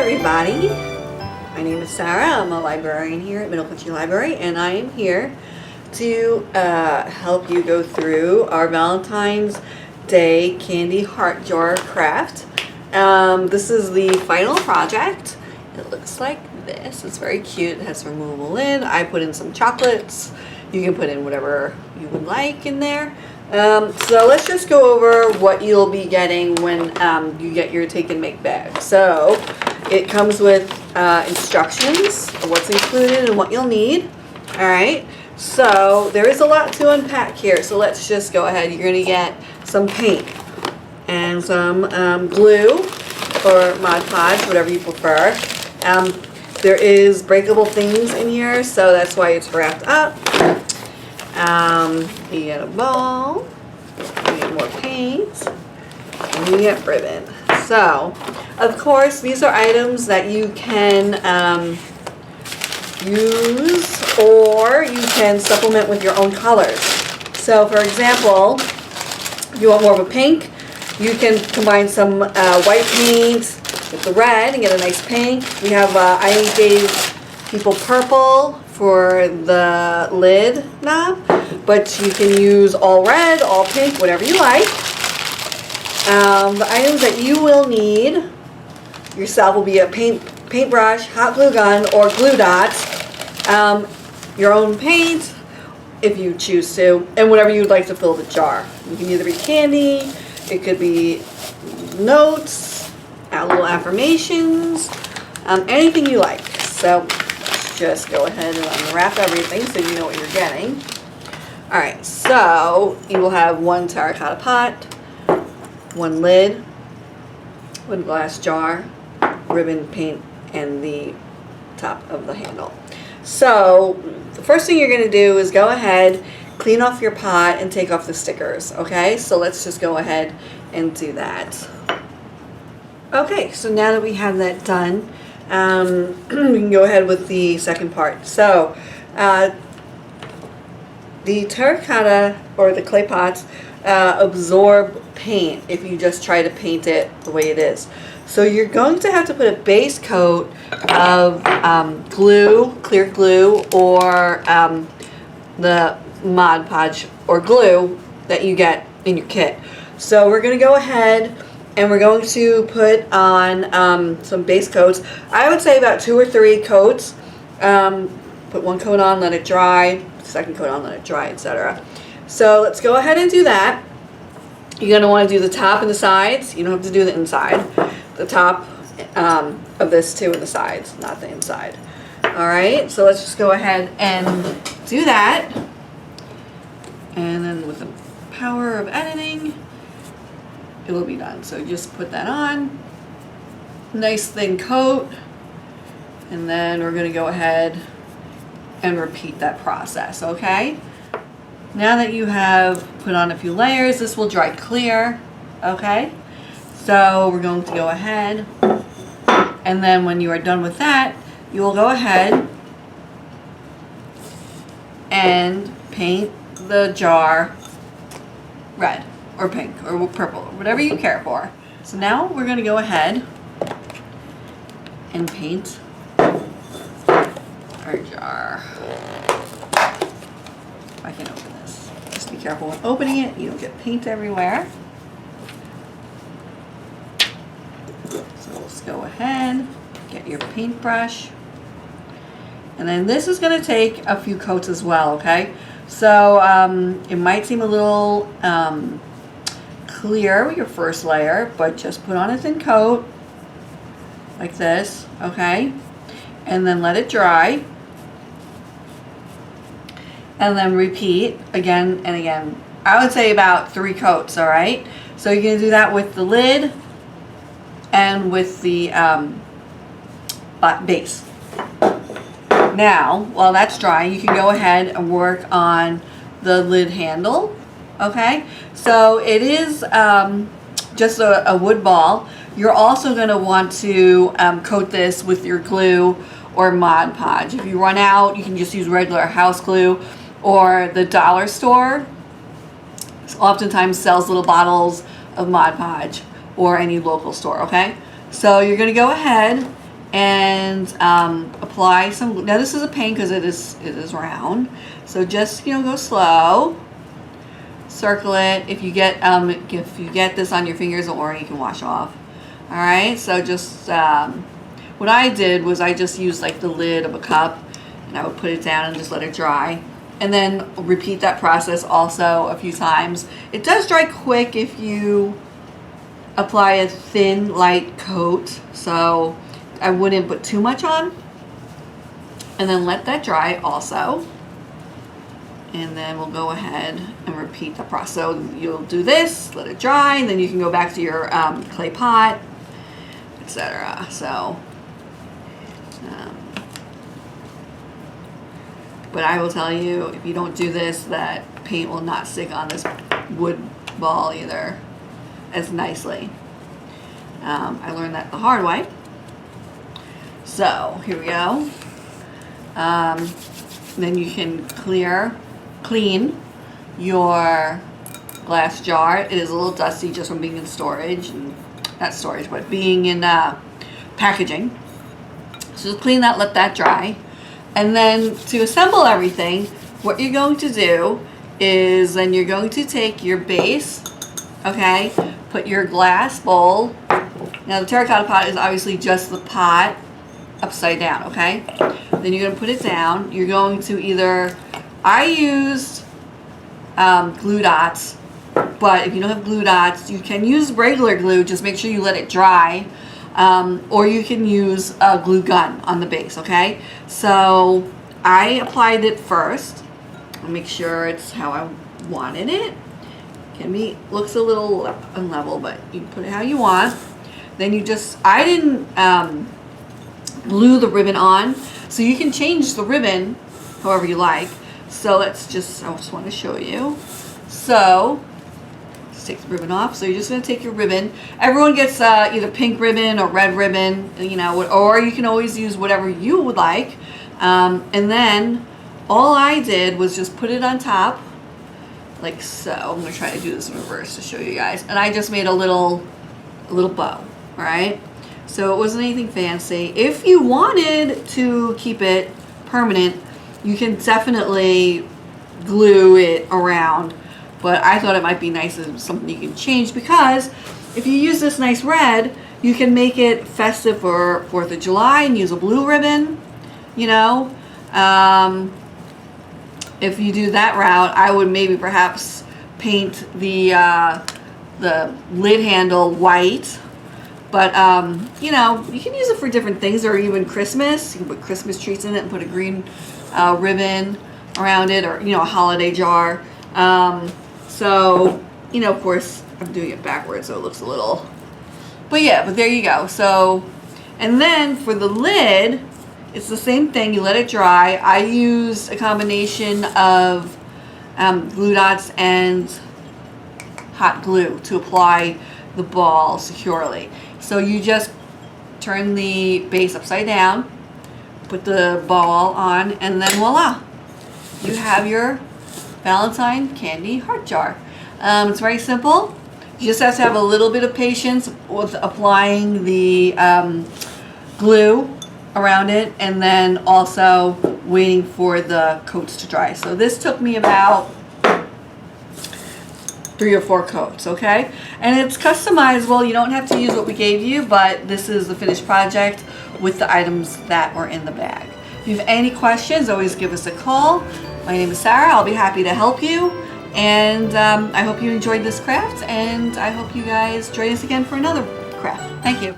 everybody. My name is Sara. I'm a librarian here at Middle Country Library, and I am here to help you go through our Valentine's Day candy heart jar craft. This is the final project. It looks like this. It's very cute. It has a removable lid. I put in some chocolates. You can put in whatever you would like in there. So let's just go over what you'll be getting when you get your take and make bag. So it comes with instructions of what's included and what you'll need. Alright, so there is a lot to unpack here, so let's just go ahead. You're going to get some paint and some glue or Mod Podge, whatever you prefer. There is breakable things in here, so that's why it's wrapped up. You get a ball, you get more paint, and you get ribbon. So, of course, these are items that you can use, or you can supplement with your own colors. So, for example, if you want more of a pink, you can combine some white paint with the red and get a nice pink. We have, I gave people purple for the lid knob, but you can use all red, all pink, whatever you like. The items that you will need yourself will be a paintbrush, hot glue gun, or glue dots, your own paint if you choose to, and whatever you'd like to fill the jar. You can either be candy, it could be notes, little affirmations, anything you like. So just go ahead and unwrap everything so you know what you're getting. Alright, so you will have one terracotta pot, one lid, one glass jar, ribbon, paint, and the top of the handle. So the first thing you're going to do is go ahead, clean off your pot, and take off the stickers. Okay, so let's just go ahead and do that. Okay, so now that we have that done, we can go ahead with the second part. So the terracotta or the clay pots absorb paint if you just try to paint it the way it is. So you're going to have to put a base coat of glue, clear glue, or the Mod Podge or glue that you get in your kit. So we're going to go ahead and we're going to put on some base coats. I would say about 2 or 3 coats. Put one coat on, let it dry, second coat on, let it dry, etc. So let's go ahead and do that. You're going to want to do the top and the sides. You don't have to do the inside. The top of this too and the sides, not the inside. Alright, so let's just go ahead and do that. And then with the power of editing, it will be done. So just put that on. Nice thin coat. And then we're going to go ahead and repeat that process, okay? Now that you have put on a few layers, this will dry clear, okay? So we're going to go ahead, and then when you are done with that, you will go ahead and paint the jar red or pink or purple, or whatever you care for. So now we're going to go ahead and paint our jar. I can open this. Just be careful when opening it, you don't get paint everywhere. So let's go ahead, get your paintbrush. And then this is going to take a few coats as well, okay? So it might seem a little clear with your first layer, but just put on a thin coat like this, okay? And then let it dry. And then repeat again and again. I would say about 3 coats, alright? So you're going to do that with the lid and with the base. Now, while that's drying, you can go ahead and work on the lid handle, okay? So it is just a wood ball. You're also going to want to coat this with your glue or Mod Podge. If you run out, you can just use regular house glue, or the dollar store oftentimes sells little bottles of Mod Podge, or any local store, okay? So you're going to go ahead and apply some. Now this is a pain because it is round, so just go slow. Circle it. If you get this on your fingers, don't worry, you can wash off. All right. So just what I did was I just used like the lid of a cup, and I would put it down and just let it dry. And then repeat that process also a few times. It does dry quick if you apply a thin, light coat, so I wouldn't put too much on. And then let that dry also. And then we'll go ahead and repeat the process. So you'll do this, let it dry, and then you can go back to your clay pot, etc. So. But I will tell you, if you don't do this, that paint will not stick on this wood ball either as nicely. I learned that the hard way. So here we go. Then you can clean your glass jar. It is a little dusty just from being in storage, not storage, but being in packaging. So just clean that, let that dry. And then to assemble everything, what you're going to do is then you're going to take your base, okay, put your glass bowl. Now the terracotta pot is obviously just the pot upside down, okay? Then you're going to put it down. You're going to either, I used glue dots, but if you don't have glue dots, you can use regular glue, just make sure you let it dry. Or you can use a glue gun on the base, okay? So I applied it first. I'll make sure it's how I wanted it. Looks a little unlevel, but you can put it how you want. Then I didn't glue the ribbon on, so you can change the ribbon however you like. So I just want to show you. So take the ribbon off. So you're just going to take your ribbon. Everyone gets either pink ribbon or red ribbon, or you can always use whatever you would like. And then all I did was just put it on top like so. I'm going to try to do this in reverse to show you guys. And I just made a little bow, all right? So it wasn't anything fancy. If you wanted to keep it permanent, you can definitely glue it around. But I thought it might be nice as something you can change, because if you use this nice red, you can make it festive for 4th of July and use a blue ribbon, If you do that route, I would maybe perhaps paint the lid handle white. But, you can use it for different things, or even Christmas. You can put Christmas trees in it and put a green ribbon around it, or, a holiday jar. So, of course, I'm doing it backwards, so it looks a little, but there you go. So, and then for the lid, it's the same thing. You let it dry. I used a combination of glue dots and hot glue to apply the ball securely. So you just turn the base upside down, put the ball on, and then voila, you have your Valentine candy heart jar. It's very simple. You just have to have a little bit of patience with applying the glue around it, and then also waiting for the coats to dry. So this took me about 3 or 4 coats, okay? And it's customizable. You don't have to use what we gave you, but this is the finished project with the items that were in the bag. If you have any questions, always give us a call. My name is Sarah. I'll be happy to help you. And I hope you enjoyed this craft, and I hope you guys join us again for another craft. Thank you.